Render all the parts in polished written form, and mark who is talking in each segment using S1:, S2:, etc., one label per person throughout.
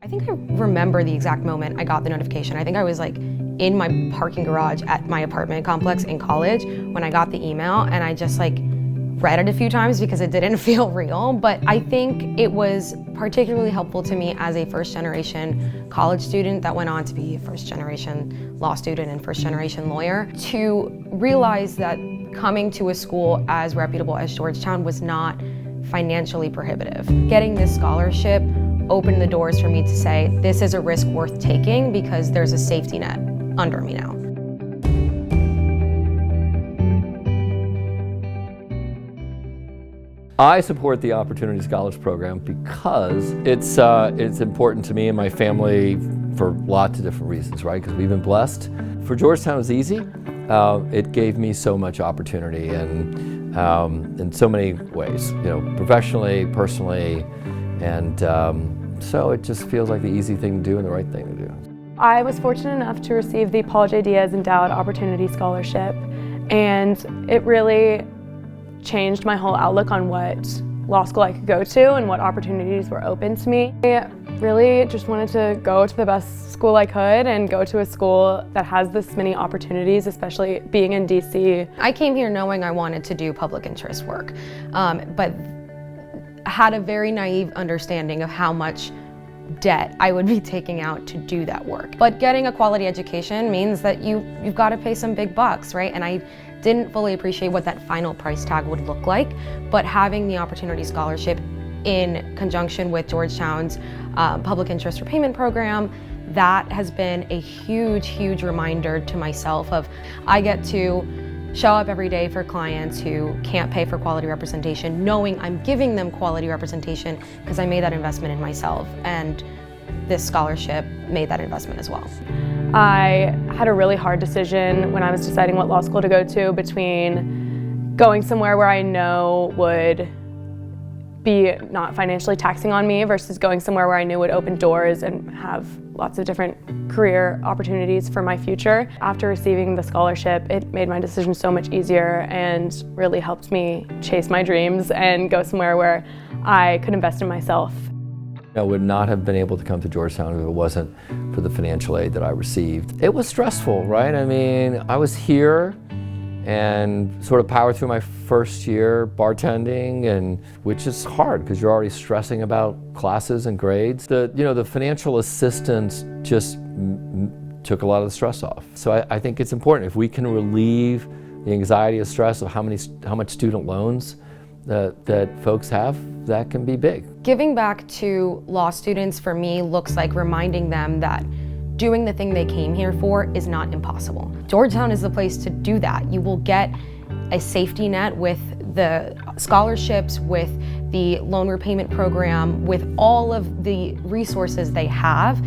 S1: I think I remember the exact moment I got the notification. I think I was like in my parking garage at my apartment complex in college when I got the email, and I just like read it a few times because it didn't feel real. But I think it was particularly helpful to me as a first-generation college student that went on to be a first-generation law student and first-generation lawyer to realize that coming to a school as reputable as Georgetown was not financially prohibitive. Getting this scholarship opened the doors for me to say, this is a risk worth taking because there's a safety net under me now.
S2: I support the Opportunity Scholarship Program because it's important to me and my family for lots of different reasons, right? Because we've been blessed. For Georgetown, it was easy. It gave me so much opportunity and in so many ways, you know, professionally, personally, and so it just feels like the easy thing to do and the right thing to do.
S3: I was fortunate enough to receive the Paul J. Diaz Endowed Opportunity Scholarship, and it really changed my whole outlook on what law school I could go to and what opportunities were open to me. I really just wanted to go to the best school I could and go to a school that has this many opportunities, especially being in DC.
S1: I came here knowing I wanted to do public interest work, but had a very naive understanding of how much debt I would be taking out to do that work. But getting a quality education means that you've got to pay some big bucks, right? And I didn't fully appreciate what that final price tag would look like, but having the Opportunity Scholarship in conjunction with Georgetown's public interest repayment program, that has been a huge, huge reminder to myself of I get to show up every day for clients who can't pay for quality representation, knowing I'm giving them quality representation because I made that investment in myself, and this scholarship made that investment as well.
S3: I had a really hard decision when I was deciding what law school to go to between going somewhere where I know would be not financially taxing on me versus going somewhere where I knew would open doors and have lots of different career opportunities for my future. After receiving the scholarship, it made my decision so much easier and really helped me chase my dreams and go somewhere where I could invest in myself.
S2: I would not have been able to come to Georgetown if it wasn't for the financial aid that I received. It was stressful, right? I mean, I was here and sort of powered through my first year bartending, and which is hard because you're already stressing about classes and grades. The financial assistance just took a lot of the stress off. So I think it's important if we can relieve the anxiety and stress of how much student loans that folks have, that can be big.
S1: Giving back to law students for me looks like reminding them that doing the thing they came here for is not impossible. Georgetown is the place to do that. You will get a safety net with the scholarships, with the loan repayment program, with all of the resources they have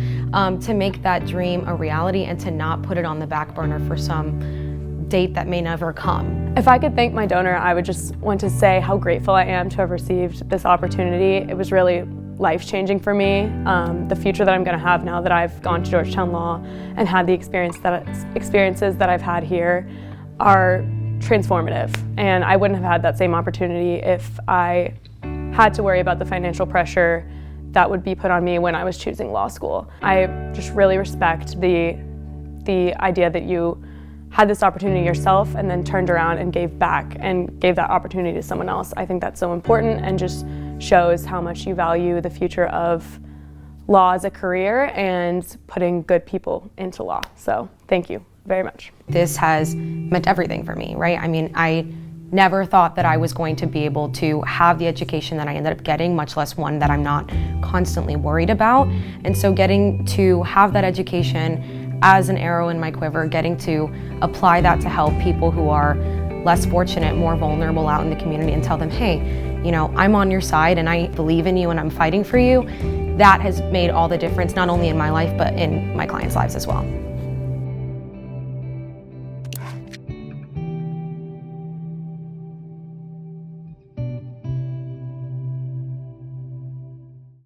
S1: to make that dream a reality and to not put it on the back burner for some date that may never come.
S3: If I could thank my donor, I would just want to say how grateful I am to have received this opportunity. It was really life-changing for me. The future that I'm going to have now that I've gone to Georgetown Law and had the experiences that I've had here are transformative. And I wouldn't have had that same opportunity if I had to worry about the financial pressure that would be put on me when I was choosing law school. I just really respect the idea that you had this opportunity yourself and then turned around and gave back and gave that opportunity to someone else. I think that's so important and just shows how much you value the future of law as a career and putting good people into law. So thank you very much.
S1: This has meant everything for me, right? I mean, I never thought that I was going to be able to have the education that I ended up getting, much less one that I'm not constantly worried about. And so getting to have that education as an arrow in my quiver, getting to apply that to help people who are less fortunate, more vulnerable out in the community and tell them, hey, you know, I'm on your side and I believe in you and I'm fighting for you, that has made all the difference, not only in my life, but in my clients' lives as well.